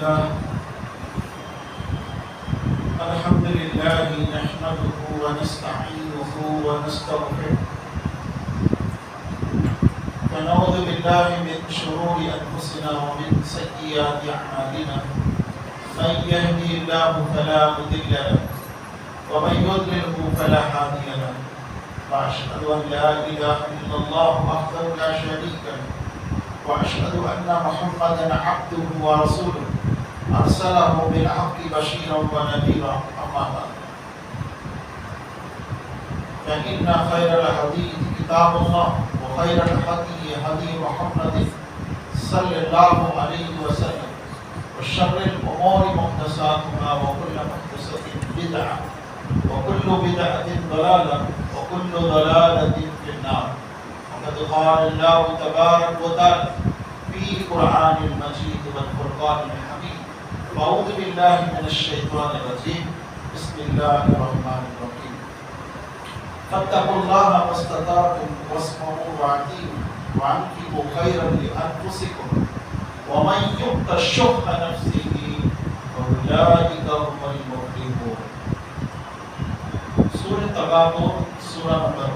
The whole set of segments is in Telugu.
لله نحمده ونستعينه ونستغفره ونعوذ بالله من شرور أنفسنا ومن سيئات أعمالنا من يهدي الله فلا مضل له ومن يضلله فلا هادي له وأشهد أن لا إله إلا الله وحده لا شريك له وأشهد أن محمدا عبده ورسوله أرسله بالحق بشيرا ونذيرا أما بعد فإن خير الحديث كتاب الله وخير الهدي هدي محمد صلى الله عليه وسلم وشر الأمور محدثاتها وكل محدثة بدعة وكل بدعة ضلالة وكل ضلالة في النار وقد قال الله تبارك وتعالى في القرآن المجيد والفرقان الحميد أعوذ بالله من الشيطان الرجيم بسم الله الرحمن الرحيم فاتقوا الله ما استطعتم واسمعوا وأطيعوا وأنفقوا خيرا لأنفسكم ومن يؤت شح نفسه فأولئك هم المفلحون سورة التغابن سورة نمبر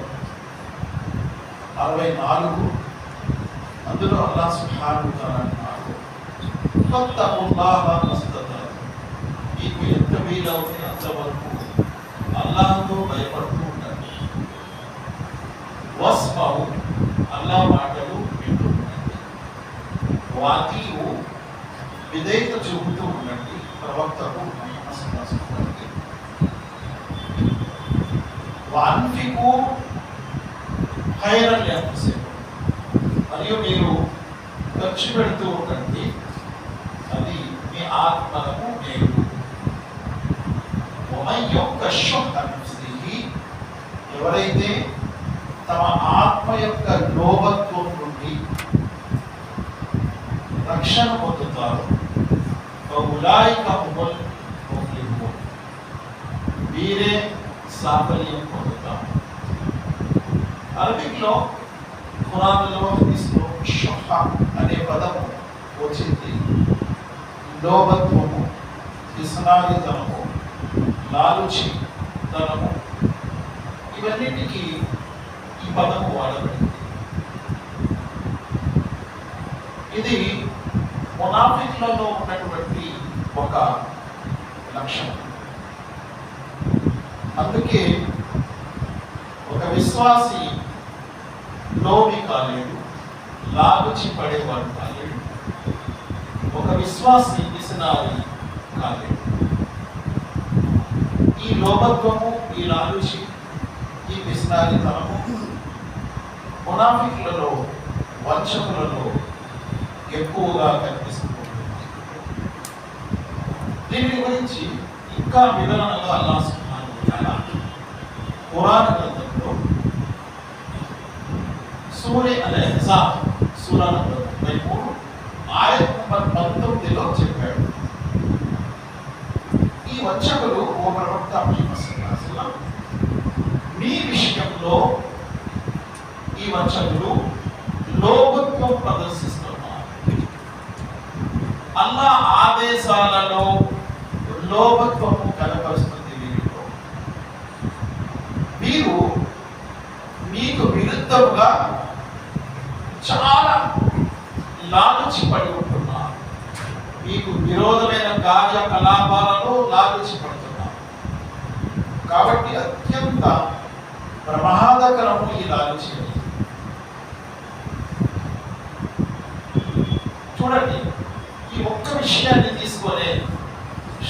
64 అందులో అల్లాహ్ సుబ్హానహు వ తఆలా అన్నారు ఫత్తఖుల్లాహ మస్తతాఅతుం మీకు ఎంత వీలవుతే అంతవరకు అల్లాహ్తో భయపడుతూ ఉండండి వస్మౌ అల్లాహ్ మాటలు వింటూ ఉండండి వాతీయు విధేయత చూపుతూ ఉండండి ప్రవక్తకు ముహమ్మద్ సల్లల్లాహు అలైహి వసల్లం వఅన్ఫికు ఖైరన్ లిఅన్ఫుసికుం మరియు మీరు ఖర్చు పెడుతూ ఉండండి అది మీ ఆత్మలకు మేలు ఎవరైతే తమ ఆత్మ యొక్క లోభత్వం నుండి రక్షణ పొందుతారో వీరే సాఫల్యం పొందుతారు. అరబిక్లో ఖురాన్లో హదీస్లో షుహ అనే పదము వచ్చింది. లోభత్వము, పిసినారితనము, లాలుచితనము, ఇవన్నిటికీ ఈ పదము వాడబడింది. ఇది మునాఫిక్లలో ఉన్నటువంటి ఒక లక్షణం. అందుకే ఒక విశ్వాసి లోభి కాలేడు, లాలుచి పడేవాడు కాలేడు. ఒక విశ్వాసి పిసినారి కాలేడు. ఈ లోభత్వము, ఈ లాలుచి, ఈ పిసినారితనము మునాఫికులలో, వంచకులలో ఎక్కువగా కనిపిస్తుంది. దీని గురించి ఇంకా వివరణలో అల్లాహ్ సుబ్హానహు వ తఆలా ఖురాన్ గ్రంథంలో సూరా అల్-అహ్జాబ్ సూరా నంబర్ 33 ఆయత్ నంబర్ 19లో చెప్పాడు. ఈ వంచకులు ఓ ప్రవక్త ముహమ్మద్ సల్లల్లాహు అలైహి వసల్లం, మీ విషయంలో ఈ వంచకులు లోభత్వం ప్రదర్శిస్తున్నారు. అల్లాహ్ ఆదేశాలలో లోభత్వము కనపరుస్తుంది. వీరు మీకు విరుద్ధంగా చాలా లాలుచి పడి ఉంటున్నారు. మీకు విరోధమైన కార్యకలాపాలలో లాలుచి పడుతున్నారు. కాబట్టి అత్యంత ప్రమాదకరము ఈ లాలుచి. చూడండి, ఈ ఒక్క విషయాన్ని తీసుకొనే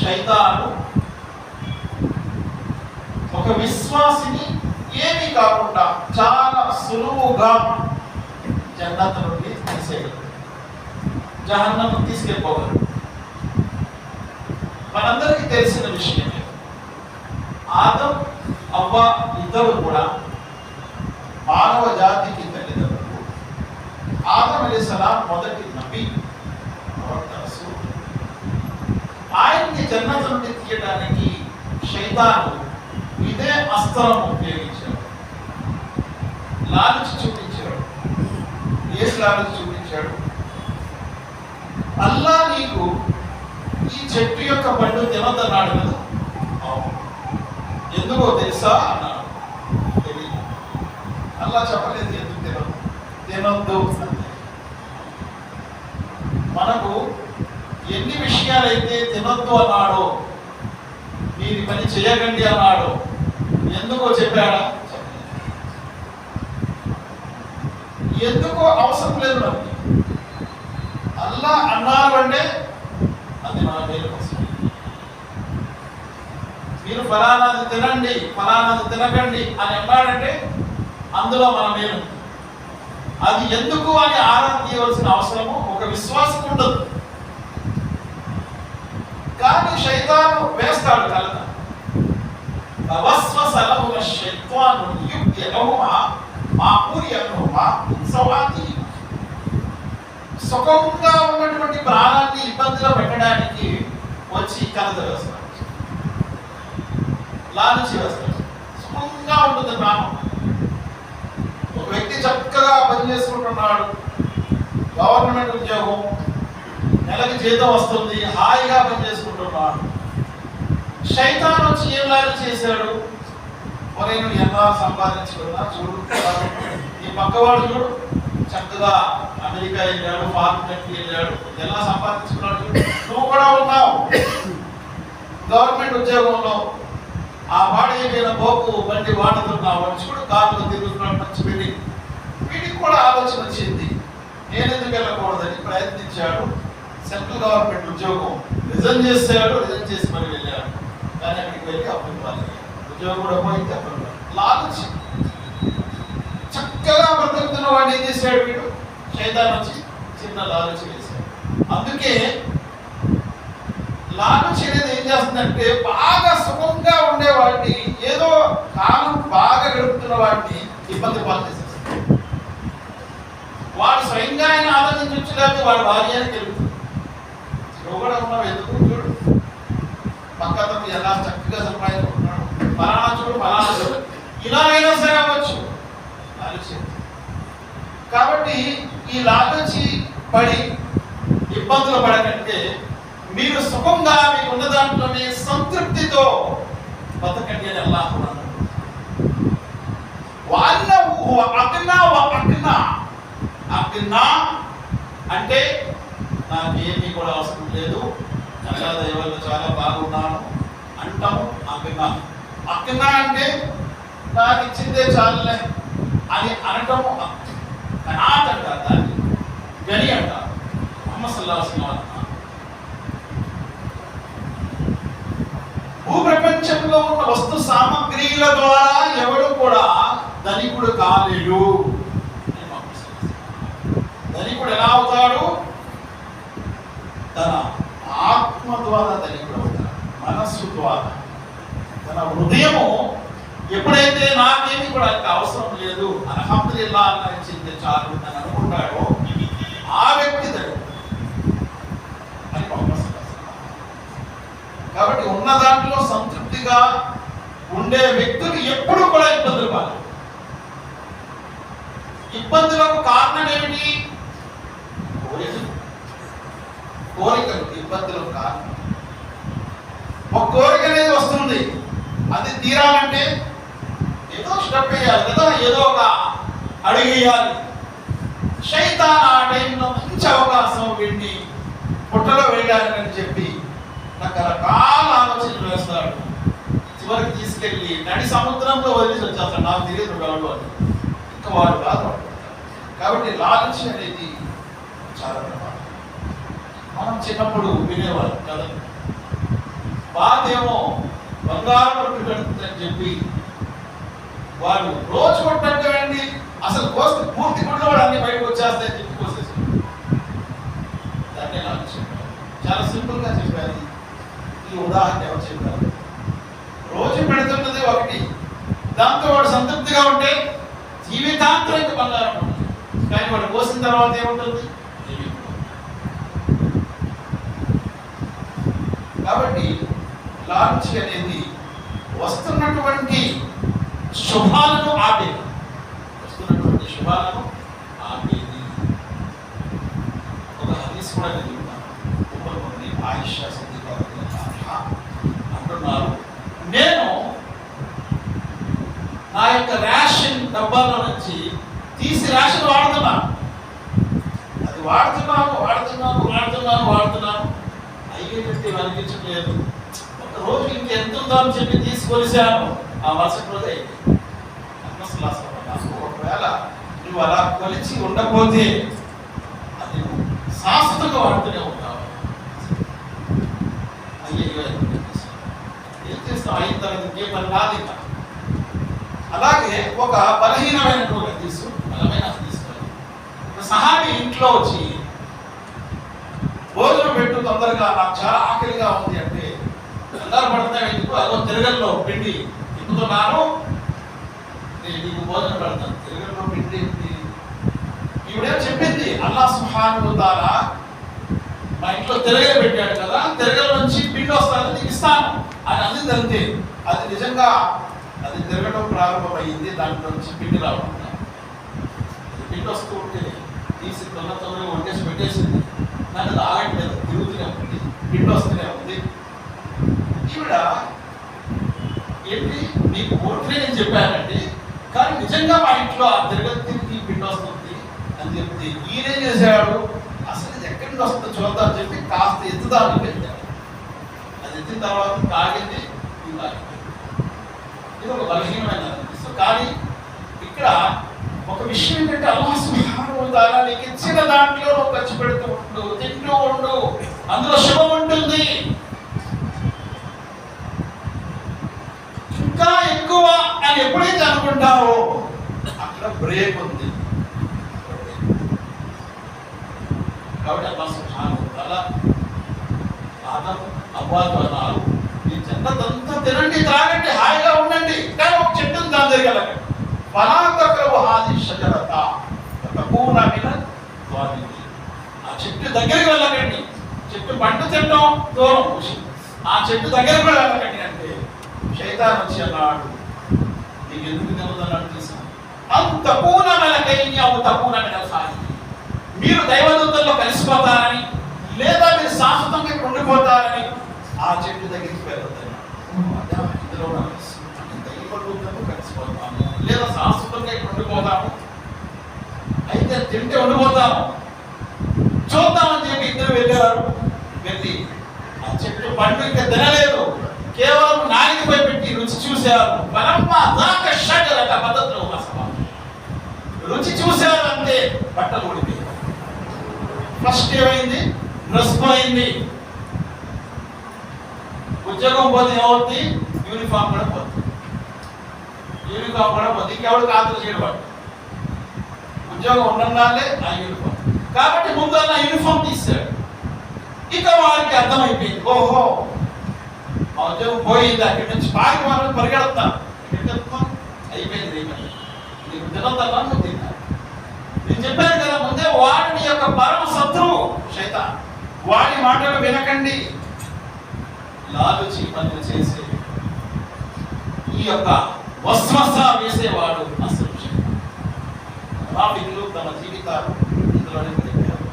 శైతాను ఒక విశ్వాసిని ఏమీ కాకుండా చాలా సులువుగా జన్నత్ నుండి తీసేయగలరు, జహన్నము తీసుకెళ్ళిపోగలరు. మనందరికీ తెలిసిన విషయమే, ఆదం అవ్వ ఇద్దరు కూడా మానవ జాతికి తల్లిదండ్రులు. ఆదం అలైహిస్సలాం మొదటి నబీ, ఆయన్ని జన్నత్ నుండి తీయడానికి శైతాను ఇదే అస్త్రం ఉపయోగించాడు. లాలుచి చూపించాడు. ఏ లాలుచి చూపించాడు? అల్లాహ్ నీకు చెట్టు యొక్క పండు తినొద్దన్నాడు కదా. ఎందుకో తెలుసా అన్నాడు. తెలియదు. అలా చెప్పలేదు ఎందుకు తినొద్దు. మనకు ఎన్ని విషయాలైతే తినొద్దు అన్నాడో, మీరు పని చేయకండి అన్నాడో, ఎందుకో చెప్పాడా? ఎందుకో అవసరం లేదు మనకి. అల్లా అన్నారు అంటే అది మన మేలు కోసం. మీరు ఫలానాది తినండి, ఫలానాది తినకండి అని అన్నాడంటే అందులో మన మేలు. అది ఎందుకు అని ఆరాధన చేయవలసిన అవసరము ఒక విశ్వాసం ఉండదు. కానీ శైతాను వేస్తాడు కలత. అవస్వసలహుమ శైతాను యుక్యహుమా మా ఊరియహుమా సవాతి. సుఖంగా ఉన్నటువంటి ప్రాణాన్ని ఇబ్బందిలో పెట్టడానికి వచ్చి కలత వేస్తాడు, లాలచి వేస్తాడు. సుఖంగా ఉంటుంది ప్రాణం. ఒక వ్యక్తి చక్కగా పనిచేసుకుంటున్నాడు, గవర్నమెంట్ ఉద్యోగం, నెలకి జీతం వస్తుంది, హాయిగా పనిచేసుకుంటున్నాడు. శైతాన్ వచ్చి ఏం లాగా చేశాడు? మరి నువ్వు ఎలా సంపాదించుకున్నా చూడు, ఈ పక్కవాడు చూడు చక్కగా అమెరికా వెళ్ళాడు, ఫారిన్ కంట్రీ వెళ్ళాడు, ఎలా సంపాదించుకున్నాడు చూడు. నువ్వు కూడా ఉన్నావు గవర్నమెంట్ ఉద్యోగంలో, ఆ వాడేమైనా బోకు బండి వాడుతున్నావు, చూడు కార్లో తిరుగుతున్నాడు, మంచి పెళ్లి. వీడికి కూడా ఆలోచన వచ్చింది, నేనెందుకు వెళ్ళకూడదని ప్రయత్నించాడు. సెంట్రల్ గవర్నమెంట్ ఉద్యోగం రిజైన్ చేశాడు, రిజైన్ చేసి మరి వెళ్ళాడు. కానీ అక్కడికి వెళ్ళి అప్పుడు ఉద్యోగం కూడా పోయింది. అప్పుడు లాలచి చక్కగా బ్రతుకుతున్న వాడిని ఏం చేశాడు వీడు? శైతాన్ వచ్చి చిన్న లాలచి వేశాడు. అందుకే లాలచి అనేది ఏం చేస్తుందంటే బాగా సుఖంగా ఉండేవాడిని, ఏదో కాలం బాగా గడుపుతున్న వాడిని ఇబ్బంది పాలు చేసేస్తుంది. వాడు స్వయంగా ఆయన ఆలోచించవచ్చు, లేకపోతే వాడు భార్యని గెలుపుతుంది. నువ్వు కూడా ఉన్నావు ఎందుకు చూడు, పక్కతను ఎలా చక్కగా సంపాదించుకుంటున్నాడు, ఫలానా చూడు ఫలానా చూడు, ఇలా అయినా సరే అవ్వచ్చు లాలచి. కాబట్టి ఈ లాలచి పడి ఇబ్బందులు పడకంటే మీరు సుఖంగా మీకు ఉన్న దాంట్లోనే సంతృప్తితో బతకండి అని అల్లాహ్ అన్నాడు. అగ్నా అంటే నాకేమీ కూడా అవసరం లేదు, అల్లా దయ వల్ల చాలా బాగున్నాను అంటాము. అగ్నా అంటే నాకు ఇచ్చిందే చాలులే అని అనటము కనాత్ అంటారు, దాన్ని గని అంటారు. ముహమ్మద్ సల్లల్లాహు అలైహి వసల్లం భూప్రపంచంలో ఉన్న వస్తు సామగ్రిల ద్వారా ఎవడు కూడా ధనికుడు కాలేడు. ధనికుడు ఎలా అవుతాడు? తన ఆత్మ ద్వారా ధనికుడు అవుతాడు, మనస్సు ద్వారా. తన హృదయము ఎప్పుడైతే నాకేమి కూడా అవసరం లేదు, అల్హమ్దులిల్లాహ్ అని చెందే చాలు అని అనుకుంటాడో ఆ వ్యక్తి ధనికుడు అని ముహమ్మద్ సల్లల్లాహు అలైహి వసల్లం. కాబట్టి ఉన్న దాంట్లో సంతృప్తిగా ఉండే వ్యక్తులు ఎప్పుడు కూడా ఇబ్బందులు పడరు. ఇబ్బందులకు కారణం ఏమిటి? కోరికలు ఇబ్బందులకు కారణం. ఒక కోరిక అనేది వస్తుంది, అది తీరాలంటే ఏదో స్టెప్ వేయాలి కదా, ఏదో ఒక అడుగు వేయాలి. శైతాన్ ఆ టైంలో మంచి అవకాశం వీడిని పుట్టలో వేయాలని చెప్పి రకరకాల ఆలోచనలు వేస్తాడు. చివరికి తీసుకెళ్ళి నడి సముద్రంలో వదిలేసి వచ్చేస్తాడు. నాకు తెలియదు వాడు అని, ఇంకా వాడు బాధపడతాడు. కాబట్టి లాలచి అనేది చాలా ప్రమాదం. మనం చిన్నప్పుడు వినేవాళ్ళం కదా, బాధేమో బంగారం కొట్టు కడుతుందని చెప్పి వాడు రోజు కొట్టండి, అసలు కోస్తే పూర్తి గుడ్లో వాడు అన్ని బయటకు వచ్చేస్తాయని చెప్పి కోసేసాడు. దాన్ని లాలచి. చాలా సింపుల్ గా చెప్పారు. ఈ ఉదాహరణ ఎవరు చెప్పారు? రోజు పెడుతున్నది ఒకటి, దాంతో వాడు సంతృప్తిగా ఉంటే జీవితాంతం ఇంకా బంగారం ఉంటుంది. కానీ వాడు కోసిన తర్వాత ఏముంటుంది? కాబట్టి లాలచి అనేది వస్తున్నటువంటి శుభాలను ఆపేది. ఒక హదీస్ కూడా చదువుతాను. ఆయిషా సిద్దికా అంటున్నారు, నేను నా యొక్క రేషన్ డబ్బాలో నుంచి తీసి రేషన్ వాడుతున్నాను. అది వాడుతున్నాను అయ్యేటట్టు అనిపించట్లేదు. ఒక రోజు ఇంకెంత ఉందో అని చెప్పి తీసుకొలిసాను, ఆ మరుసటి రోజు అయిపోయింది. ఒకవేళ నువ్వు అలా కొలిచి ఉండకపోతే అది శాశ్వతంగా వాడుతూనే ఉంటావు. అయ్యో ఏం చేస్తావు, అయిన తర్వాత ఇంకేం పని కాదు. ఇంకా అలాగే ఒక బలహీనమైనటువంటి బలమైన తీసుకోవాలి. సహాబి ఇంట్లో వచ్చి భోజనం పెట్టు తొందరగా, నాకు చాలా ఆకలిగా ఉంది అంటే, కంగారు పడుతున్నావు ఎందుకు, అదో తిరగల్లో పిండి తిప్పుతున్నాను, నీకు భోజనం పెడతాను. తిరగల్లో పిండి ఈవిడేం చెప్పింది, అల్లాహ్ సుబ్హానహు వ తఆలా మా ఇంట్లో తిరగ పెట్టాడు కదా, తిరగల నుంచి పిండి వస్తాను నీకు ఇస్తాను అని అంది. అంతే, అది నిజంగా అది తిరగడం ప్రారంభమైంది. దాంట్లో నుంచి పిండి రావడం, పిండి వస్తూ ఉంటే తీసి తొందరగా వండేసి పెట్టేసింది. నాకు అది ఆగట్లేదు, తిరుగుతూనే ఉంది, పిండి వస్తూనే ఉంది. ఈవిడ ఏంటి నీకు ఓట్లే నేను చెప్పానండి, కానీ నిజంగా మా ఇంట్లో ఆ తిరిగి పిండి వస్తుంది అని చెప్తే ఈయనేం చేశాడు, అసలు ఇది ఎక్కడి నుంచి వస్తుందో చూద్దాం అని చెప్పి కాస్త ఎత్తుదాన్ని పెట్టాడు. అది ఎత్తిన తర్వాత కాగింది, ఇది ఒక బలహీనమైన. కానీ ఇక్కడ ఒక విషయం ఏంటంటే, అల్లాహ్ సుబ్హానహు వ తఆలా నీకు ఇచ్చిన దాంట్లో నువ్వు ఖర్చు పెడుతూ ఉండు, తింటూ ఉండు, అందులో శుభం ఉంటుంది. ఇంకా ఎక్కువ అని ఎప్పుడైతే అనుకుంటావో అక్కడ బ్రేక్ ఉంది. కాబట్టి అల్లాహ్ సుబ్హానహు వ తఆలా ఆదం అవ్వతో అన్నారు, ఈ జన్నతంతా తినండి, త్రాగండి, హాయిగా ఉండండి, కానీ ఒక చెట్టును దాని దగ్గర వెళ్ళకండి. ఫలా తక్రహు హాదిహి షజరత ఫతకూన మినల్ ਜ਼ਾలిమీన్. ఆ చెట్టు దగ్గరికి వెళ్ళకండి, చెట్టు పంట తినడం దూరం కూర్చి, ఆ చెట్టు దగ్గరికి కూడా వెళ్ళకండి అంటే శైతాన్ వచ్చి అన్నాడు, నీకు ఎందుకు తినదన్నాడు తెలుసా, అంతకూన మలకైని అవు తకూన మినల్ ఖాలిదీన్. మీరు దైవదూతల్లో కలిసిపోతారని, లేదా మీరు శాశ్వతంగా ఇక్కడ ఉండిపోతారని ఆ చెట్టు దగ్గరికి వెళ్ళొద్దని. ఇందులో దైవదూతల్లో కలిసిపోతాము, లేదా శాశ్వతంగా ఇక్కడ ఉండిపోతాము, అయితే తింటే ఉండిపోతాము, చూద్దామని చెప్పి ఇద్దరు వెళ్ళారు. వెళ్ళి ఆ చెట్టు పండు ఇంకా తినలేదు, కేవలం నాలుగుపై పెట్టి రుచి చూశారు. రుచి చూశారు అంటే బట్టలు ఊడిపోయాయి. ఫస్ట్ ఏమైంది, డ్రెస్ పోయింది, ఉద్యోగం పోతే ఏమవుతుంది, యూనిఫామ్ కూడా పోతుంది. ఇంకెవడు కాదు చేయడం, ఉద్యోగం ఉండగానే ఆ యూనిఫామ్. కాబట్టి ముందన్న యూనిఫామ్ తీశాడు. ఇక వారికి అర్థమైపోయింది, ఓహో మా ఉద్యోగం పోయింది, అక్కడి నుంచి పాకి వాళ్ళు పరిగెడతాను, అయిపోయింది. నీకు తినొద్దన్నా నువ్వు తిన్నా. నేను చెప్పాను కదా ముందే, వాడిని యొక్క పరమ శత్రువు శైతాన్. వాడి మాటలు వినకండి. లాలుచి పనులు చేసే ఈ యొక్క వస్వస వేసేవాడు అసలు మునాఫికులు తమ జీవితాలు ఇందులోనే గడిపారు.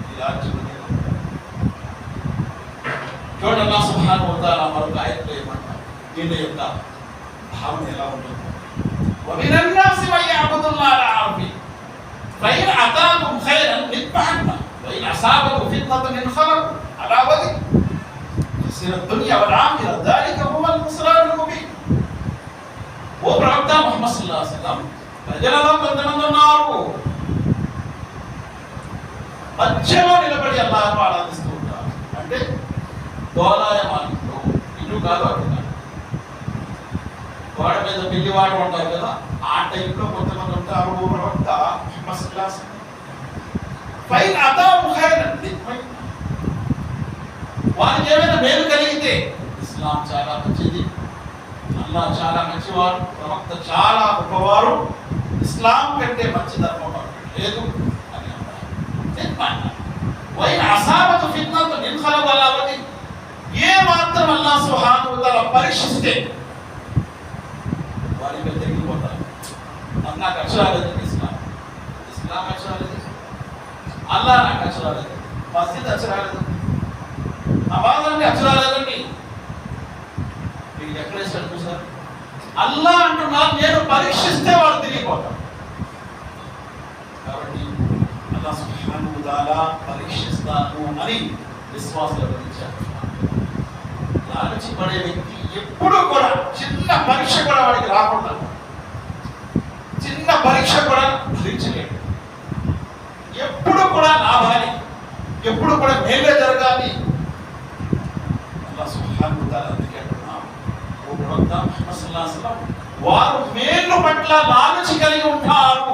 ఈ రాజ్యం చూడండి, అల్లాహ్ సుబ్హానహు వ తఆలా మరొక ఆయతలో ఏమంటారు, దీని యొక్క భావన ఎలా ఉంటుంది. وَمِنَ النَّاسِ مَن يَعْبُدُ اللَّهَ عَلَى حَرْفٍ فَإِنْ أَتَاهُمْ خَيْرًا اطْمَأَنَّ وَإِنْ أَصَابَتْهُ فِتْنَةٌ انقلبوا على وجهه خسر الدنيا والآخرة ذلك هو الخسران المبين. ఓ ప్రవక్త ముహమ్మద్ సల్లల్లాహు అలైహి వసల్లం, ప్రజలలో కొంతమంది ఉన్నారు మధ్యలో నిలబడి అల్లాహ్ను ఆరాధిస్తూ ఉంటారు. అంటే దోలాయమానంలో ఇల్లు కాదు, అటు కాదు, గోడ మీద పిల్లివాడు ఉంటారు కదా, ఆ టైంలో కొంతమంది ఉంటారు. ఓ ప్రవక్త ముహమ్మద్ సల్లల్లాహు అలైహి వసల్లం, ఫైన్ అతాహు ఖైరన్, వారికి ఏమైనా మేలు కలిగితే, ఇస్లాం చాలా మంచిది, అల్లాహ్ చాలా మంచివారు, ప్రవక్త చాలా గొప్పవారు, ఇస్లాం కంటే మంచి ధర్మం లేదు అని అన్నారు. వైన్ అసాబతు ఫిత్నతున్ ఇన్ఖలబ అలా వజిహి, ఏ మాత్రం అల్లాహ్ సుబ్హానహు వ తఆలా పరీక్షిస్తే వారి మీద తిరిగిపోతారు. నాకు అక్షరాలేదు ఇస్లాం, ఇస్లాం అక్షరాలేదు, అల్లాహ్ నాకు అక్షరాలేదు, మస్జిద్ అక్షరాలేదు, నమాజ్ అంటే అక్షరాలేదండి, మీకు ఎక్కడ వేసాడు చూసారు? అల్లా అంటున్నారు నేను పరీక్షిస్తే వాడు తిరిగిపోతాడు. కాబట్టి అల్లా సుబ్హానహు వ తఆలా పరీక్షిస్తాను అని విశ్వాసాలు గురించారు. లాలచి పడే వ్యక్తి ఎప్పుడు కూడా చిన్న పరీక్ష కూడా వాడికి రాకుండా, చిన్న పరీక్ష కూడా భరించలేడు. ఎప్పుడు కూడా లాభాలి, ఎప్పుడు కూడా మేలే జరగాలి. అల్లాహ్ సుబ్హానహు వ తఆలా అందుకే అంటున్నాం, ఓ ప్రవక్త ముహమ్మద్ సల్లల్లాహు అలైహి వసల్లం వారు మేలు పట్ల లాలచి కలిగి ఉంటారు.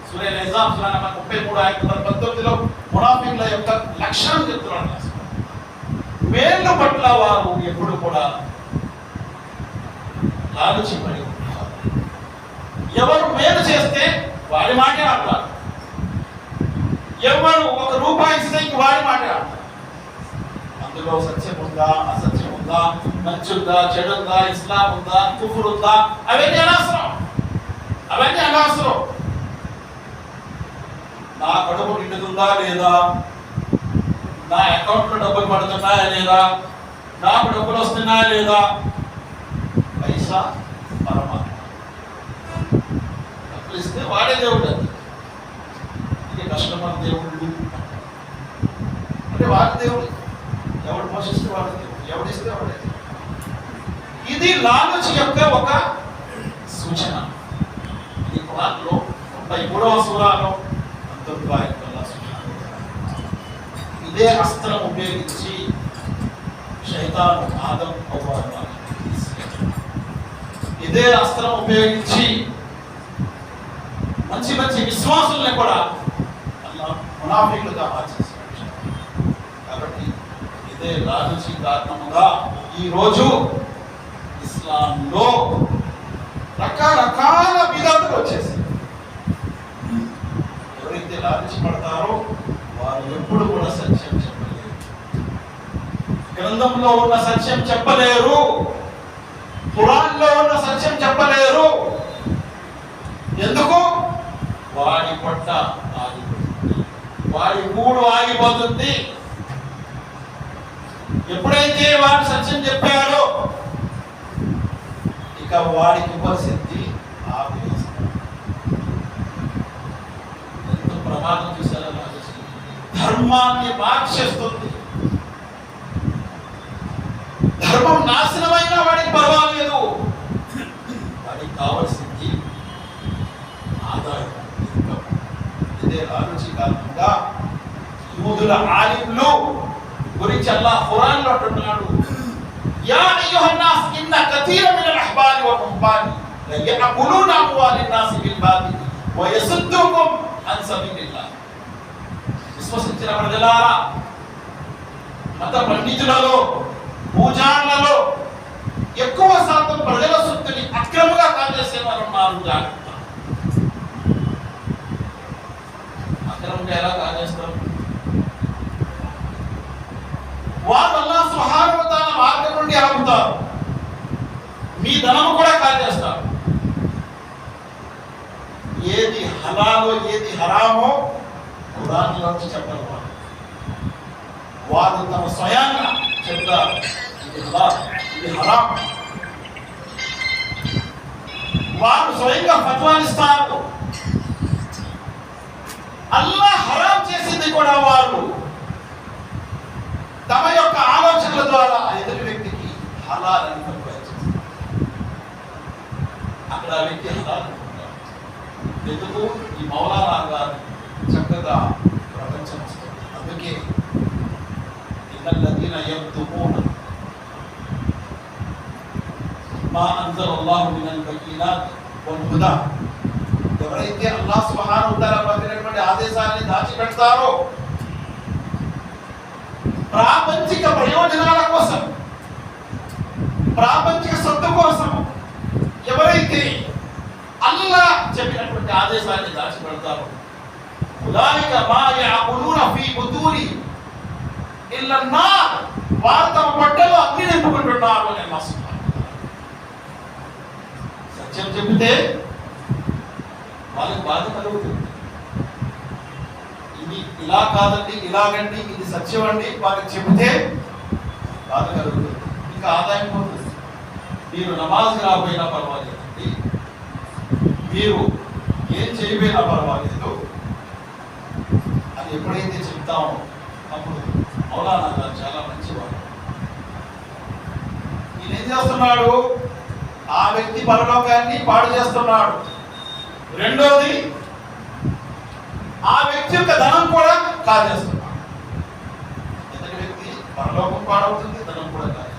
సూరా అల్-అహ్జాబ్ సూరా నంబర్ 33 ఆయత 19లో మునాఫికుల యొక్క లక్షణం చెప్తున్నాడు. మేలు పట్ల వారు ఎప్పుడు కూడా లాలచి పడి ఉంటారు. ఎవరు మేలు చేస్తే వాడి మాటే ఆడతారు. ఎవరు ₹1 ఇస్తే వాడి మాటే ఆడతారు. అందులో సత్యం ఉందా, అసత్యం ఉందా, మంచుందా, చెడుందా, ఇస్లాం ఉందా, కుఫర్ ఉందా, అవన్నీ అనవసరం. అవన్నీ అనవసరం. నా కడుపు నిండుతుందా లేదా, నా అకౌంట్ లో డబ్బులు పడుతున్నాయా లేదా, నాకు డబ్బులు వస్తున్నాయా లేదా, పైసా పరమాత్మ. డబ్బులు ఇస్తే వాడే దేవుడు. ఇది కస్టమర్ దేవుడు అంటే వాడి దేవుడు. ఎవడు పోషిస్తే వాడి దేవుడు, ఎవడిస్తే వాడే దేవుడు. ఇది లాలచి యొక్క ఒక సూచన. ఇది ఖురాన్లో 33వ సూరాలో ఇదే అస్త్రం ఉపయోగించి శైతాను ఆదం హవ్వను ఇదే అస్త్రం ఉపయోగించి మంచి మంచి విశ్వాసుల్ని కూడా అల్లాహ్ మునాఫికులుగా మార్చేశాడు. కాబట్టి ఇదే లాలచి కారణముగా ఈరోజు ఇస్లాంలో రకరకాల బిదతులు వచ్చేసాయి. ఎవరైతే లాలచి పడతారో వారు ఎప్పుడు కూడా సత్యం చెప్పలేరు. గ్రంథంలో ఉన్న సత్యం చెప్పలేరు, ఖురాన్లో ఉన్న సత్యం చెప్పలేరు. ఎందుకు? వాడి పొట్ట ఆగిపోతుంది, వాడి గూడు ఆగిపోతుంది. ఎప్పుడైతే వాడు సత్యం చెప్పాడో ఇక వాడికి ఇవ్వాల్సింది ఆపేస్తాడు. ఎంత ప్రమాదం చూసారా? ధర్మాన్ని మార్చేస్తుంది. ధర్మం నాశనమైనా వాడికి పర్వాలేదు, వాడికి కావాల్సింది ఆదాయం. ఇదే లాలచి కారణంగా యూదుల ఆలింలు గురించి అల్లాహ్ ఖురాన్లో అంటున్నాడు, యా అయ్యుహన్నాస్ ఇన్న కతీర మినల్ అహ్బారి వల్ రుహ్బాని లయఅకులూన అమ్వాలిన్ నాసి బిల్ బాతిల్ వయసుద్దుకుం అన్ సబీలిల్లాహ్. విశ్వసించిన ప్రజలారా, మత పండితులలో, పూజారులలో ఎక్కువ శాతం ప్రజల సొత్తుని అక్రమంగా కాజేసే వారు ఉన్నారు. జాగ్రత్త. అక్రమంగా ఎలా కాజేస్తారు? వారు అల్లాహ్ సుబ్హానహు వ తఆలా మార్గం నుండి ఆపుతారు. మీ ధనము కూడా కాజేస్తారు. ఏది హలాలో ఏది హరామో ఖురాన్లో చెప్పరు. వారు తమ స్వయంగా చెప్తారు, ఇది హలాల్, ఇది హరాం. వారు స్వయంగా ఫత్వానిస్తారు. అల్లాహ్ హరాం చేసింది కూడా వారు తమ యొక్క ఆలోచనల ద్వారా ఎదుటి వ్యక్తికి హలాల్ అని ఫత్వానిస్తారు. అక్కడ ఆ వ్యక్తి హలాల్ అనుకుంటారు. ఎందుకు? ఈ మౌలానా గారు చక్కగా ప్రపంచం వస్తుంది. అందుకే ఇన్నల్లదీన యక్తుమూన మా అంజలల్లాహు మినల్ బయ్యినాత్ వల్ హుదా, ఎవరైతే అల్లాహ్ సుబ్హానహు వ తఆలా పంపినటువంటి ఆదేశాన్ని దాచిపెడతారో ప్రాపంచిక ప్రయోజనాల కోసం, ప్రాపంచిక సొత్తు కోసం ఎవరైతే అల్లాహ్ చెప్పినటువంటి ఆదేశాన్ని దాచిపెడతారో ఉలాయిక మా యఅకులూన ఫీ బుతూని ఇల్లా నార్, వారు తమ పొట్టలో అగ్ని నింపుకుంటున్నారు అని అల్లాహ్ సుబ్హానహు వ తఆలా. సత్యం చెబితే వాళ్ళకి బాధ కలుగుతుంది. ఇది ఇలా కాదండి, ఇలాగండి, ఇది సత్యం అండి వాళ్ళకి చెబితే బాధ కలుగుతుంది. ఇంకా ఆదాయం పోతుంది. మీరు నమాజ్ రాబోయినా పర్వాలేదండి, మీరు ఏం చేయబోయినా పర్వాలేదు అని ఎప్పుడైతే చెప్తామో అప్పుడు మౌలానా గారు చాలా మంచివాడు. ఈయన ఏం చేస్తున్నాడు? ఆ వ్యక్తి పరలోకాన్ని పాడు చేస్తున్నాడు. రెండోది, ఆ వ్యక్తి యొక్క ధనం కూడా కాజేస్తున్నాడు. ఇతని వ్యక్తి పరలోకం పాడవుతుంది, ధనం కూడా కాజేస్తుంది.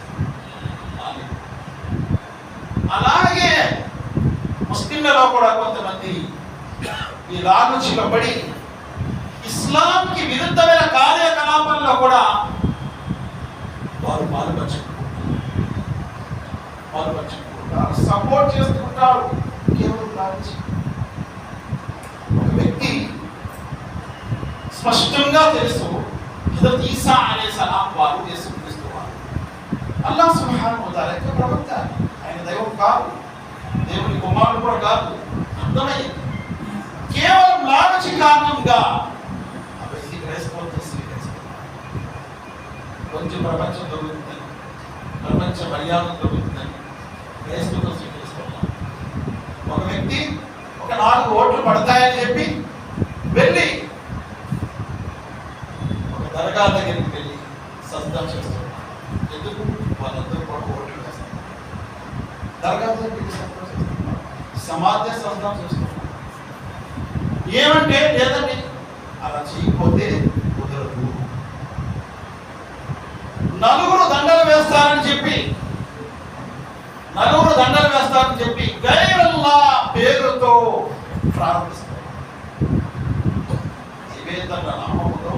అలాగే ముస్లింలలో కూడా కొంతమంది ఈ లాలూచి పడి ఇస్లాంకి విరుద్ధమైన కార్యకలాపాల్లో కూడా వారు పాల్పంచుకుంటారు, సపోర్ట్ చేస్తుంటారు. కేవలం లాలూచి. ఒక వ్యక్తి స్పష్టంగా తెలుసు హజరత్ ఈసా అలైహిస్సలాం వారు యేసుక్రీస్తు వారు, అల్లాహ్ సుబ్హానహు వ తఆలా యొక్క ప్రవక్త. ఆయన దైవం కాదు, దేవుని కుమారుడు కూడా కాదు. అర్థమైంది. కేవలం లాలూచి కారణంగా ఆ వ్యక్తి క్రైస్తవంతో స్వీకరిస్తున్నారు. కొంచెం ప్రపంచం దొరుకుతుందని, ప్రపంచ మర్యాద దొరుకుతుందని క్రైస్తవంతో స్వీకరిస్తున్నారు. ఒక వ్యక్తి ఒక 4 ఓట్లు పడతాయని చెప్పి వెళ్ళి ఒక దర్గా దగ్గరికి వెళ్ళి సజ్దా చేస్తున్నారు. ఎందుకు? వాళ్ళందరూ కూడా ఓట్లు వేస్తారు. దర్గా దగ్గరికి సమాజ సజ్దా చేస్తున్నారు. ఏమంటే లేదండి, అలా చేయకపోతే కుదరదు. 4 దండలు వేస్తారని చెప్పి గైరల్లా పేరుతో ప్రారంభిస్తారు. నివేదన నామముతో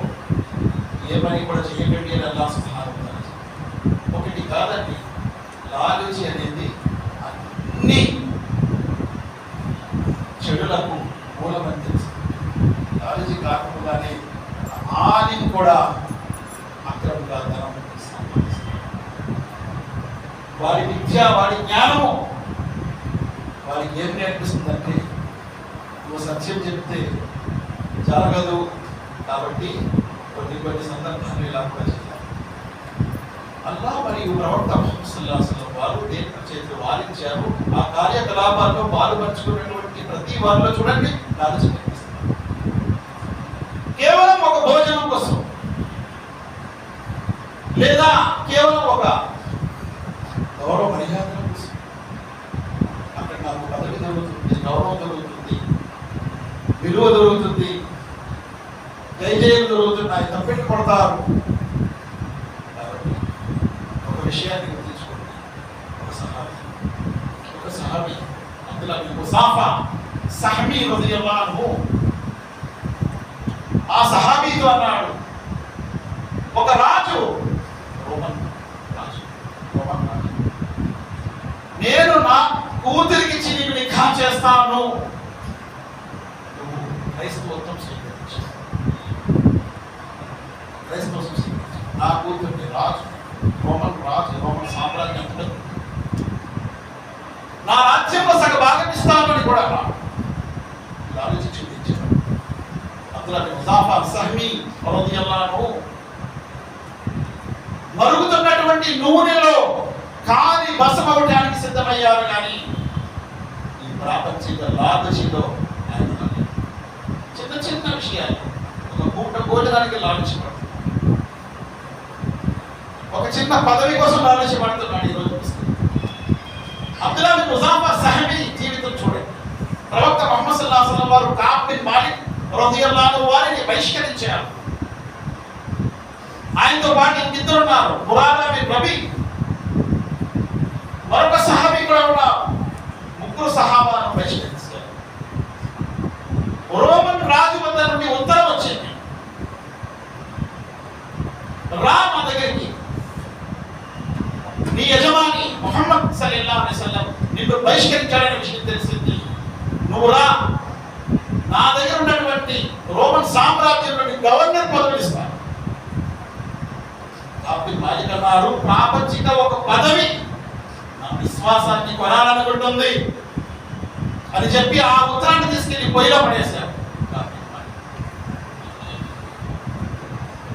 ఏ పని కూడా చేయకండి అని అల్లాహ్ సుబ్హానహు వ తఆలా. ఒకటి కాదండి, లాలూచి అనేది అన్ని చెడులకు మూలమని తెలుసు. లాలూచి కారణంగానే ఆలిం కూడా అక్రమంగా ధనం సంపాదిస్తారు. వారి విద్య, వారి జ్ఞానము వారికి ఏం నేర్పిస్తుందంటే, నువ్వు సత్యం చెప్తే జరగదు కాబట్టి కొన్ని సందర్భాలు ఇలా కూడా చేయాలి. అల్లాహ్ మరియు ప్రవక్త ముహమ్మద్ సల్లల్లాహు అలైహి వసల్లం వారు దేని చేతులు వారించారు. ఆ కార్యకలాపాల్లో పాల్పంచుకున్నటువంటి ప్రతి వారిలో చూడండి లాలూచి కనిపిస్తుంది. కేవలం ఒక భోజనం కోసం లేదా కేవలం ఒక గౌరవ మర్యాదల కోసం, అక్కడ నాకు పదవి దొరుకుతుంది, గౌరవం దొరుకుతుంది, విలువ దొరుకుతుంది, దయచేయలు దొరుకుతున్నాయి, తప్పెట్టు కొడతారు. కాబట్టి ఒక విషయాన్ని గుర్తించుకోండి. ఒక సహాబీ అబ్దుల్లా బిన్ ముసాఫా సహమీ రలియల్లాహు అన్హు ఆ సహాబీతో అన్నాడు, ఒక రాజు, రోమన్ రాజు, నేను నా కూతురికి చినికి నిఖా చేస్తాను, నువ్వు క్రైస్తవత్వం స్వీకరించు. క్రైస్తవత్వం స్వీకరించు. నా కూతురికి రాజు, రోమన్ సామ్రాజ్యం, నా రాజ్యంలో సగ భాగం ఇస్తాను అని కూడా ఆలోచించి చూపించాడు. అబ్దుల్లా బిన్ ముసాఫా సహమీ రలియల్లాహు అన్హు మరుగుతున్నటువంటి నూనెలో కాలి బసమవడానికి సిద్ధమయ్యారు. కానీ ఈ ప్రాపంచిక లాలూచిలో ఆయన చిన్న విషయాలు, ఒక పూట భోజనానికి లాలూచి పడుతున్నాడు, ఒక చిన్న పదవి కోసం లాలూచి పడుతున్నాడు. ఈరోజు అబ్దుల్లా బిన్ ముసాఫా సహమీ జీవితం చూడండి. ప్రవక్త ముహమ్మద్ సల్లల్లాహు అలైహి వసల్లం వారు కఅబ్ బిన్ మాలిక్ రలియల్లాహు అన్హు వారిని బహిష్కరించారు. ఆయనతో పాటు ఇంకిద్దరు ఉన్నారు, మురాదా బిన్ రబీ, మరొక సహాబీ కూడా ఉన్నారు. 3 సహాబాలను బహిష్కరించారు. రోమన్ రాజు వద్ద నుండి ఉత్తరం వచ్చింది, రా మా దగ్గరికి, నీ యజమాని ముహమ్మద్ సల్లల్లాహు అలైహి వసల్లం నిన్ను బహిష్కరించాడనే విషయం తెలిసింది, నువ్వు రా, నా దగ్గర ఉన్నటువంటి రోమన్ సామ్రాజ్యంలోని గవర్నర్ పదవిని ఇస్తాను. అబ్దుల్ మాలిక్ అన్నారు, ప్రాపంచిక ఒక పదవి నా విశ్వాసాన్ని కొనాలనుకుంటుంది అని చెప్పి ఆ ఉత్తరాన్ని తీసుకెళ్లి పొయ్యిలో పడేశారు.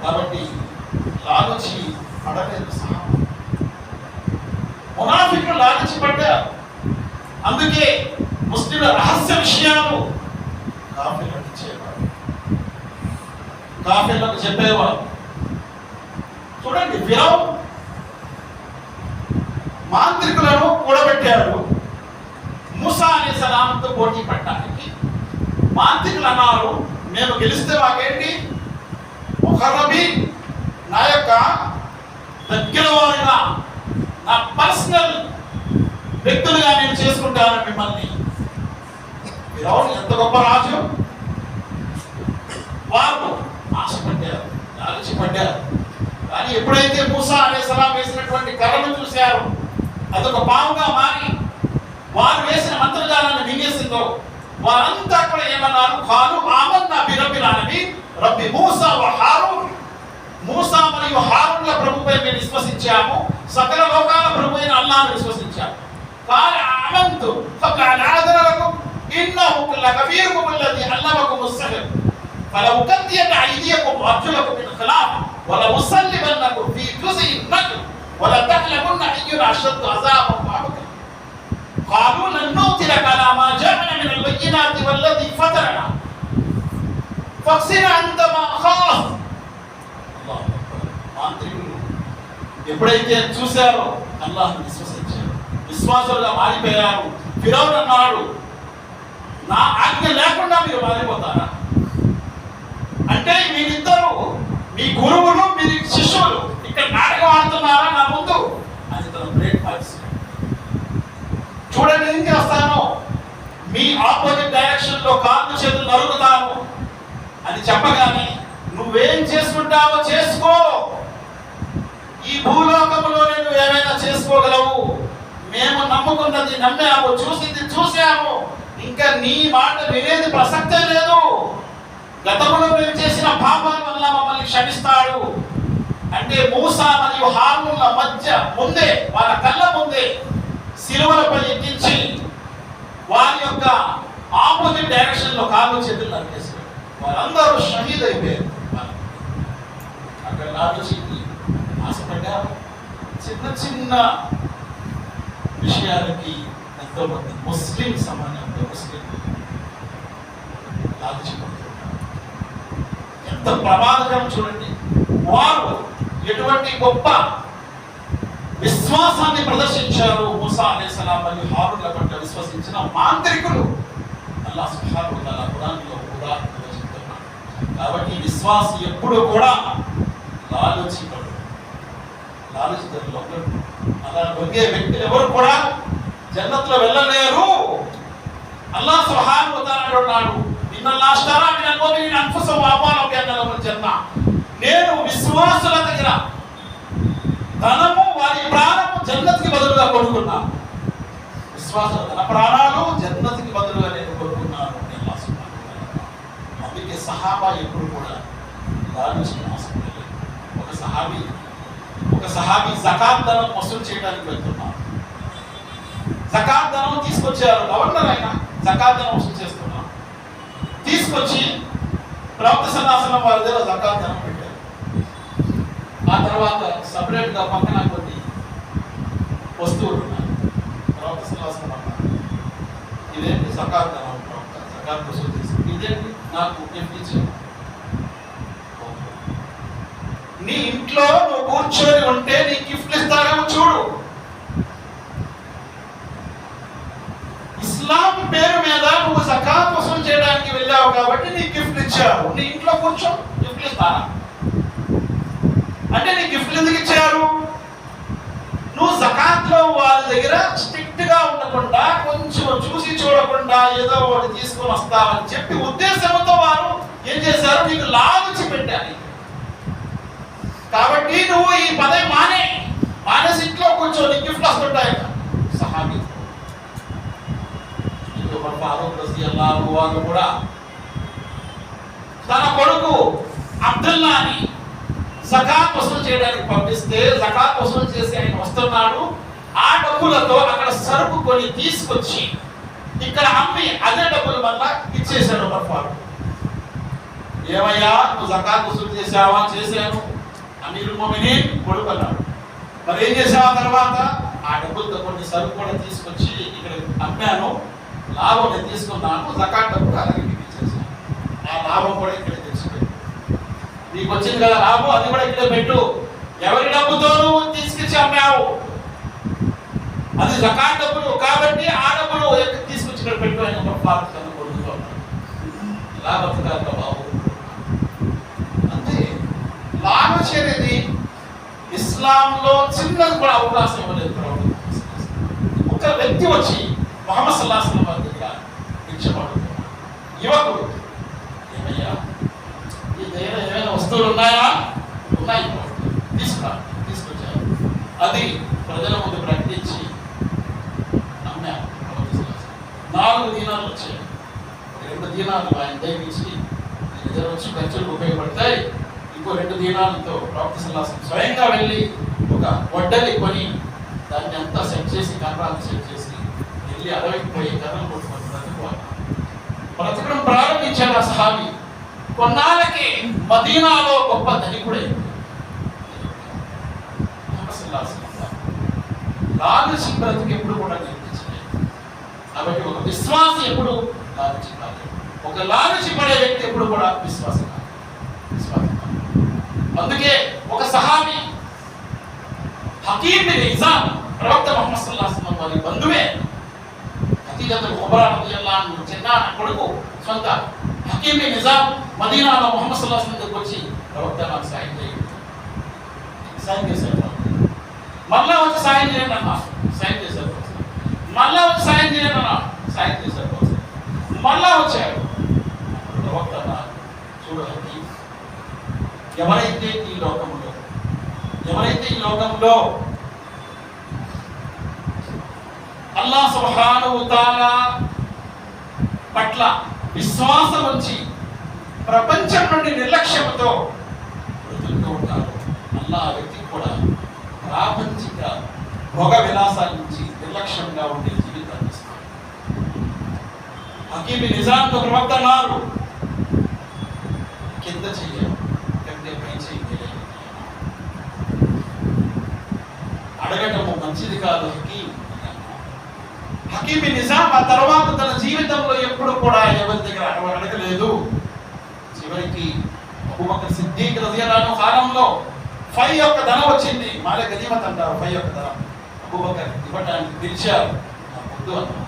కాబట్టి లాలూచి పడలేదు. మునాఫికులు లాలించబడ్డారు. అందుకే ముస్లింల రహస్య విషయాలు కాఫీలకు ఇచ్చేవారు, కాఫీలకు చెప్పేవారు. చూడండి, ఫిరౌన్ మాంత్రికులను కూడబెట్టాడు మూసా అలైహిస్సలాంతో పోటీ పడడానికి. మాంత్రికులు అన్నారు, మేము గెలిస్తే మాకేంటి, ముఖర్రబీన్ నా యొక్క దగ్గర వారిగా, నా పర్సనల్ వ్యక్తులుగా నేను చేసుకుంటాను మిమ్మల్ని. ఫిరౌన్ ఎంత గొప్ప రాజు. వారు ఆశపడ్డారు, లాలచిపడ్డారు. కానీ ఎప్పుడైతే మూసా అలైహిస్సలాం వేసినటువంటి కర్రను చూశారు, అదొక పాముగా మారి వారు వేసిన మంత్రజాలాన్ని మింగేసిందో, వారంతా కూడా ఏమన్నారు, ఖాలు ఆమన్నా బిరబ్బిల్ ఆలమీన్ రబ్బి మూసా వ హారూన్. మూసా మరియు హారూన్ల ప్రభుపై మేము విశ్వసించాము, సకల లోకాల ప్రభు అయిన అల్లాహ్ను విశ్వసించాము. ఖాల ఆమంతు ఖబ్ల అన్ ఆదన లకుమ్ ఇన్నహు లకబీరుకుమ్ అల్లదీ అల్లమకుముస్ సిహ్ర్ ఫలఉకద్దియన ఐదియకుమ్ వఅర్జులకుమ్ మిన్ ఖిలాఫ్ వలఉసల్లిబన్నకుమ్ ఫీ జుజ్ఇన్ నఖ్ల్ వలతఅలమున్న అయ్యునా అషద్దు అజాబన్ వఅబ్కా. قالوا لن نؤثرك على ما جاءنا من البينات والذي فطرنا فاقسم انت ما خاف. మాంత్రికులు ఎప్పుడైతే చూశారో అల్లాహ్ను విశ్వసించారు, విశ్వాసులుగా మారిపోయారు. ఫిరౌన్ అన్నాడు, నా ఆజ్ఞ లేకుండా మీరు మారిపోతారా? అంటే మీరిద్దరు, మీ గురువులు మీ శిష్యులు ఇక్కడ నాటకం ఆడుతున్నారా నా ముందు అని తన బ్రేక్ పాటిస్తారు. చూడండి, ఏం చేస్తాను, మీ ఆపోజిట్ డైరెక్షన్ లో కాళ్ళు చేతులు నరుకుతాను అని చెప్పగానే, నువ్వేం చేసుకుంటావో చేసుకో, ఈ భూలోకంలోనే నువ్వు ఏమైనా చేసుకోగలవు, మేము నమ్ముకున్నది నమ్మాము, చూసింది చూసాము, ఇంకా నీ మాట వినేది ప్రసక్తే లేదు. గతంలో మేము చేసిన పాపాల వల్ల మమ్మల్ని క్షమిస్తాడు అంటే మూసా మరియు హారూన్ల మధ్య ముందే, వాళ్ళ కళ్ళ ముందే సిలువలపై ఎక్కించి వారి యొక్క ఆపోజిట్ డైరెక్షన్ లో కాళ్ళు చేతులు నరికేశారు. వారందరూ షహీద్ అయిపోయారు. అక్కడ ఆలోచించి ఆశపడ్డారు. చిన్న చిన్న విషయాలకి ఎంతో మంది ముస్లిం సమాజంలో ముస్లింలు ఆలోచిపడుతున్నారు. ఎంత ప్రమాదకరం చూడండి. వారు ఎటువంటి గొప్ప విశ్వాసాన్ని ప్రదర్శించారు. మూసా అలైహిస్సలాం మరియు హారూన్ల పట్ల విశ్వసించిన మాంత్రికులు అల్లాహ్ సుబ్హానహు వ తఆలా ఖురాన్లో ఉదాహరణగా చెప్తున్నారు. కాబట్టి విశ్వాసి ఎప్పుడు కూడా లాలచిపడు, అలా లొంగే వ్యక్తులు ఎవరు కూడా జన్నత్లో వెళ్ళలేరు. అల్లాహ్ సుబ్హానహు వ తఆలా అన్నాడు, ఇన్నల్లాహ్ అష్తరా మినల్ ముమినీన అన్ఫుసహుమ్ వ అమ్వాలహుమ్ బిఅన్న లహుముల్ జన్నah. నేను విశ్వాసుల దగ్గర ధనము, వారి ప్రాణము జన్నత్కి బదులుగా కొనుక్కున్నాను. విశ్వాసుల తన ప్రాణాలు జన్నత్కి బదులుగా నేను కొనుక్కున్నాను. అందుకే సహాబా ఎప్పుడు కూడా లాలచిన అవసరం లేదు. ఒక సహాబీ జకాత్ ధనం వసూలు చేయడానికి వెళ్తున్నారు. జకాత్ ధనం తీసుకొచ్చారు. గవర్నర్ అయినా జకాత్ ధనం వసూలు చేస్తున్నారు. తీసుకొచ్చి ప్రవక్త సల్లల్లాహు అలైహి వసల్లం వారి దగ్గర జకాత్ ధనం పెట్టారు. ఆ తర్వాత సపరేట్ గా పక్కన కొన్ని వస్తువులు ఉన్నాయి. ప్రవక్త సల్లల్లాహు అలైహి వసల్లం అన్నారు, ఇదేంటి జకాత్ ధనం, ప్రవక్త జకాత్ వసూలు చేసి ఇదేంటి నాకు గిఫ్ట్ ఇచ్చారు. నీ ఇంట్లో నువ్వు కూర్చొని ఉంటే నీ గిఫ్ట్లు ఇస్తారేమో చూడు. ఇస్లాం పేరు మీద నువ్వు జకాత్ వసూలు చేయడానికి వెళ్ళావు కాబట్టి నీ గిఫ్ట్ ఇచ్చారు. నీ ఇంట్లో కూర్చో, గిఫ్ట్లు ఇస్తారా? అంటే నీ గిఫ్ట్లు ఎందుకు ఇచ్చారు? నువ్వు జకాత్ లో వాళ్ళ దగ్గర స్ట్రిక్ట్ గా ఉండకుండా, కొంచెం చూసి చూడకుండా ఏదో ఒకటి తీసుకొని వస్తామని చెప్పి ఉద్దేశంతో వారు ఏం చేశారు, నీకు లాలచి పెట్టాలి. కాబట్టి నువ్వు ఈ పదే మానేసి ఇంట్లో కూర్చొని గిఫ్ట్లు వస్తుంటాయి. సహాబీ ఫారూక్ రజియల్లాహు అన్హు కూడా తన కొడుకు అబ్దుల్లాని జకాత్ వసూలు చేయడానికి పంపిస్తే, జకాత్ వసూలు చేసి ఆయన వస్తున్నాడు. ఆ డబ్బులతో అక్కడ సరుకు కొని తీసుకొచ్చి ఇక్కడ అమ్మి అదే డబ్బులు మళ్ళా ఇచ్చేశాడు ఫారూక్. ఏమయ్యా, నువ్వు జకాత్ వసూలు చేశావా? చేశాను. అమీరుల్ ముమినీన్ కొడుకు అన్నాడు. మరి ఏం చేసావు? తర్వాత ఆ డబ్బులతో కొన్ని సరుకు కూడా తీసుకొచ్చి ఇక్కడ అమ్మాను, లాభం నేను తీసుకున్నాను, జకాత్ డబ్బులు అలాగే ఇచ్చేసాను, ఆ లాభం కూడా ఇక్కడ తెచ్చిపెట్టు, నీకు వచ్చింది కదా లాభం అది కూడా ఇక్కడ పెట్టు. ఎవరి డబ్బుతో నువ్వు తీసుకొచ్చి అమ్మావు అది జకాత్ డబ్బులు కాబట్టి ఆ డబ్బులు తీసుకొచ్చి ఇక్కడ పెట్టు అని ఒక పాత్ర కొడుతూ ఇలా బతకాలి బాబు. అంతే లాలచ్ అనేది ఇస్లాంలో చిన్నది కూడా అవకాశం ఇవ్వలేదు. ఒక వ్యక్తి వచ్చి ముహమ్మద్ సల్లల్లాహు అలైహి వసల్లం దగ్గర భిక్షపడుతున్నాడు. యువకుడు, ఏమయ్యా ఈ దగ్గర ఏమైనా వస్తువులు ఉన్నాయా? ఉన్నాయి, తీసుకొచ్చారు. అది ప్రజల ముందు ప్రకటించి అమ్మారు. 4 దీనాలు వచ్చాయి. 2 దీనాలు ఆయన దయచేసి ఇద్దరు వచ్చి ఖర్చులకు ఉపయోగపడతాయి. ఇంకో 2 దీనాలతో ప్రవక్త సల్లల్లాహు అలైహి వసల్లం స్వయంగా వెళ్ళి ఒక వడ్డలి కొని దాన్ని అంతా సెట్ చేసి కర్రలు సెట్ చేసి వెళ్ళి అడవికి పోయి కర్రలు కొట్టుకొని బ్రతకడం ప్రారంభించాడు ఆ సహాబీ. కొన్నాళ్ళకి మదీనాలో గొప్ప ధనికుడే. లాలచి బ్రతుకు ఎప్పుడు కూడా నేర్పించలేదు. కాబట్టి ఒక విశ్వాసి ఎప్పుడు లాలచి కాదు, ఒక లాలచి పడే వ్యక్తి ఎప్పుడు కూడా విశ్వాసం కాదు. అందుకే ఒక సహాబీ హకీమ్ బిన్ హిజామ్ ప్రవక్త ముహమ్మద్ సల్లల్లాహు అలైహి వసల్లం వారి బంధువే. ఖదీజతుల్ కుబ్రా రలియల్లాహు అన్హా చిన్న కొడుకు సొంత హకీమ్ బిన్ హిజామ్ మదీనాలో ముహమ్మద్ సల్లల్లాహు అలైహి వసల్లం దగ్గరికి వచ్చి ప్రవక్త నాకు సాయం చేయండి, సాయం చేశారు. మళ్ళా వచ్చి సాయం చేయండి అన్నా, సాయం చేశారు. మళ్ళా వచ్చి సాయం చేయండి అన్నా, సాయం చేశారు. మళ్ళా వచ్చాడు ప్రవక్త అన్నారు, చూడు హకీమ్, ఎవరైతే ఈ లోకంలో అల్లాహ్ సుబ్హానహు వ తఆలా పట్ల విశ్వాసం ఉంచి ప్రపంచం నుండి నిర్లక్ష్యంతో బ్రతుకుతూ ఉంటారు, అల్లాహ్ వ్యక్తికి కూడా ప్రాపంచిక భోగ విలాసాల నుంచి నిర్లక్ష్యంగా ఉండే జీవితాన్ని ఇస్తారు. హకీమ్ బిన్ హిజామ్తో ప్రవక్త అన్నారు, కింద చెయ్యాలి కంటే పై చెయ్యాలి, అడగటము మంచిది కాదు హకీమ్. హకీమ్ బిన్ హిజామ్ ఆ తర్వాత తన జీవితంలో ఎప్పుడు కూడా ఎవరి దగ్గర అడగలేదు. చివరికి అబూబకర్ సిద్దీక్ రలియల్లాహు అన్హు కాలంలో 5 యొక్క ధనం వచ్చింది, మాలే గనీమత్ అంటారు. 5 యొక్క ధనం అబూబకర్ ఇవ్వడానికి పిలిచారు, నాకు వద్దు అన్నారు.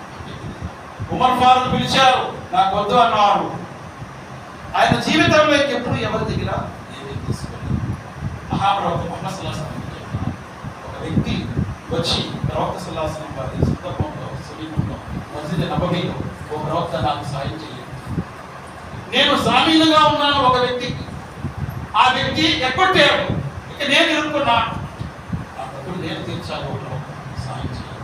ఉమర్ ఫారూక్ పిలిచారు, నాకు వద్దు అన్నారు. ఆయన జీవితంలో ఎప్పుడు ఎవరి దగ్గర ఏమీ తీసుకోలేదు. మహాప్రవక్త ముహమ్మద్ సల్లల్లాహు అలైహి వసల్లం ఒక వ్యక్తి వచ్చి ప్రవక్త సల్లల్లాహు అలైహి వసల్లం వారి సందర్భంలో సమీపంలో మస్జిద్ నబవీలో ఓ ప్రవక్త నాకు సాయం చేయలేదు, నేను జామీనుగా ఉన్నాను ఒక వ్యక్తికి, ఆ వ్యక్తి ఎక్కొట్టాడు, ఇక నేను ఇరుక్కున్నాను, ఆ డబ్బులు నేను తీర్చాలి, ఒక సాయం చేయాలి.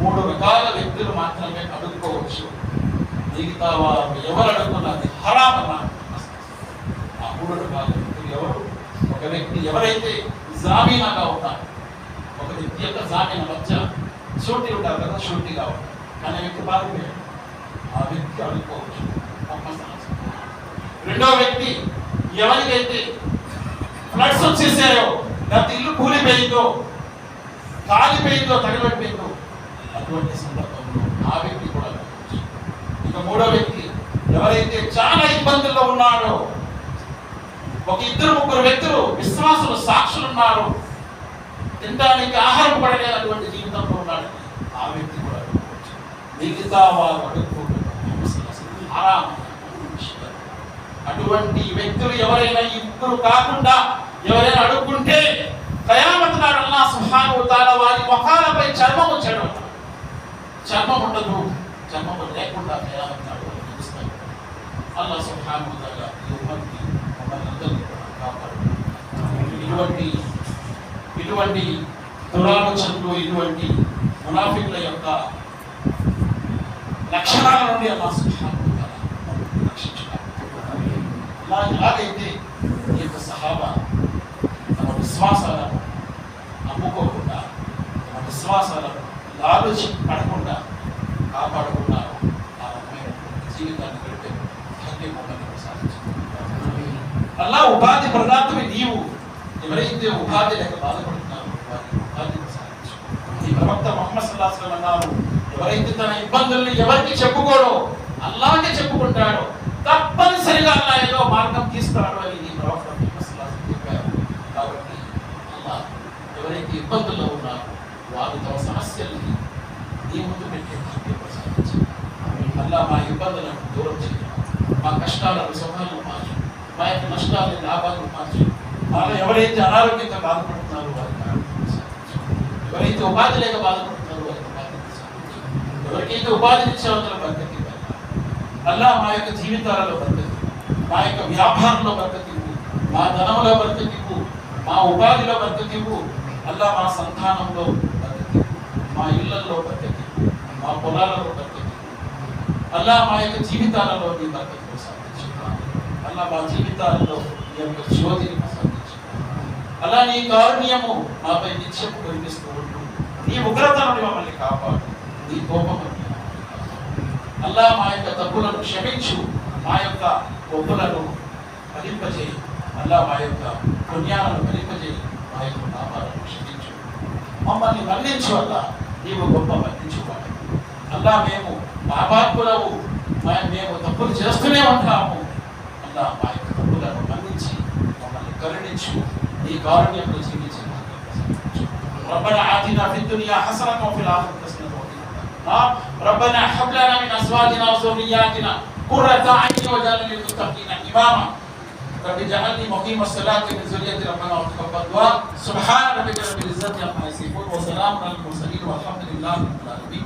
3 రకాల వ్యక్తులు మాత్రమే అడుక్కోవచ్చు, మిగతా వారు ఎవరు అడుగుతున్నది హరామ్ అన్నారు. ఆ 3 రకాల వ్యక్తులు ఎవరు? ఒక వ్యక్తి ఎవరైతే జామీనాగా ఉంటారు, ఒక వ్యక్తి యొక్క జామీన మధ్య షూరిటీ ఉంటారు కదా, షూరిటీగా ఉంటారు, కానీ వ్యక్తి బాగుపోయాడు, ఆ వ్యక్తి అడుక్కోవచ్చు. రెండో వ్యక్తి ఎవరికైతే ఫ్లడ్స్ వచ్చేసాయో, లేకపోతే ఇల్లు కూలిపోయిందో, కాలిపోయిందో, తగలబడిపోయిందో, అటువంటి సందర్భంలో ఆ వ్యక్తి కూడా అడుక్కోవచ్చు. ఇక 3వ వ్యక్తి ఎవరైతే చాలా ఇబ్బందుల్లో ఉన్నాడో, ఒక 2-3 వ్యక్తులు విశ్వాసులు సాక్షులు ఉన్నారు, తినడానికి ఆహారం పడలేనటువంటి జీవితంలో ఉన్నాడు, ఆ వ్యక్తి కూడా అడుక్కోవచ్చు. మిగతా వారు అడుక్కోవడం హరామ్. అటువంటి వ్యక్తులు ఎవరైనా ఈ 3 కాకుండా ఎవరైనా అడుక్కుంటే ఖయామత్ నాడు అల్లాహ్ సుబ్హానహు వ తఆలా వారి ముఖాలపై చర్మం వచ్చాడు, చర్మం ఉండదు, చర్మం లేకుండా ఖయామత్ నాడు నిలుస్తాడు. అల్లాహ్ సుబ్హానహు వ తఆలా ఈ ఉమ్మత్ని మనందరినీ కాపాడు. ఇటువంటి దురాలోచనలు, ఇటువంటి మునాఫికుల యొక్క లక్షణాల నుండి అల్లాహ్ సుబ్హానహు వ తఆలా రక్షించాడు. ఎలాగైతే ఈ యొక్క సహాబా తమ విశ్వాసాలను అమ్ముకోకుండా, తమ విశ్వాసాలను లాలచి పడకుండా కాపాడుకున్నారు, ఆ రకమైన జీవితాన్ని గడిపే భాగ్యం మమ్మల్ని ప్రసాదించింది. అల్లాహ్ ఉపాధి ప్రదాతవి నీవు. ఎవరైతే ఉపాధి లేక బాధపడుతున్నారో సల్లల్లాహు అలైహి వసల్లం అన్నారు, ఎవరైతే తన ఇబ్బందుల్ని ఎవరికి చెప్పుకోడో అల్లాహ్కే చెప్పుకుంటాడో తప్పనిసరిగా అల్లాహ్ ఏదో మార్గం తీస్తాడు అని ఈ ప్రవక్త సల్లల్లాహు అలైహి వసల్లం చెప్పారు. కాబట్టి అల్లాహ్ ఎవరైతే ఇబ్బందుల్లో ఉన్నారో వారు తమ సమస్యల్ని నీ ముందు పెట్టే అల్లాహ్ మా ఇబ్బందులను దూరం చేయాలి, మా కష్టాలను సుఖాలను మార్చు, మా యొక్క నష్టాలను లాభాలను మార్చు. మాలో ఎవరైతే అనారోగ్యంగా బాధపడుతున్నారో వారికి ఎవరైతే ఉపాధి లేక బాధపడుతున్నారో వారికి ఉపాధిని సాధించు, ఎవరికైతే ఉపాధిని ఇచ్చేవాళ్ళ బర్కతి అల్లాహ్ మా యొక్క జీవితాలలో బర్కతి, మా యొక్క వ్యాపారంలో బర్కతివ్వు, మా ధనంలో బర్కతివ్వు, మా ఉపాధిలో బర్కతివ్వు. అల్లాహ్ మా సంతానంలో బర్కతివ్వు, మా ఇళ్లలో బర్కతివ్వు, మా పొలాలలో బర్కతివ్వు. అల్లాహ్ మా యొక్క జీవితాలలో నీ బర్కతులు సాధించు. అల్లాహ్ మా జీవితాలలో నీ యొక్క జ్యోతిని ప్రసాదించు. అల్లాహ్ నీ కారుణ్యము మాపై నిత్యం కురిపిస్తూ ఉంటూ నీ ఉగ్రత నుండి మమ్మల్ని కాపాడు, నీ కోపం అల్లాహ్ మా యొక్క తప్పులను క్షమించు, మా యొక్క ఒప్పులను ఫలింపజేయి. అల్లాహ్ మా యొక్క పుణ్యాలను ఫలింపజేయి, మా యొక్క పాపాలను క్షమించు, మమ్మల్ని మన్నించు. అల్లాహ్ నీవు గొప్ప మన్నించువాడు. అల్లాహ్ మేము పాపాత్ములము, మేము తప్పులు చేస్తూనే ఉంటాము. అల్లాహ్ మా యొక్క తప్పులను మన్నించి మమ్మల్ని కరుణించు, నీ కారుణ్యంలో జీవించు. ربنا آتنا في الدنيا حسنة وفي الآخرة حسنة وقنا عذاب النار ربنا هب لنا من أزواجنا وذرياتنا قرة أعين واجعلنا للمتقين إماما رب اجعلني مقيم الصلاة من ذريتي ربنا وتقبل دعاء سبحان ربك رب العزة عما يصفون وسلام على المرسلين والحمد لله رب العالمين.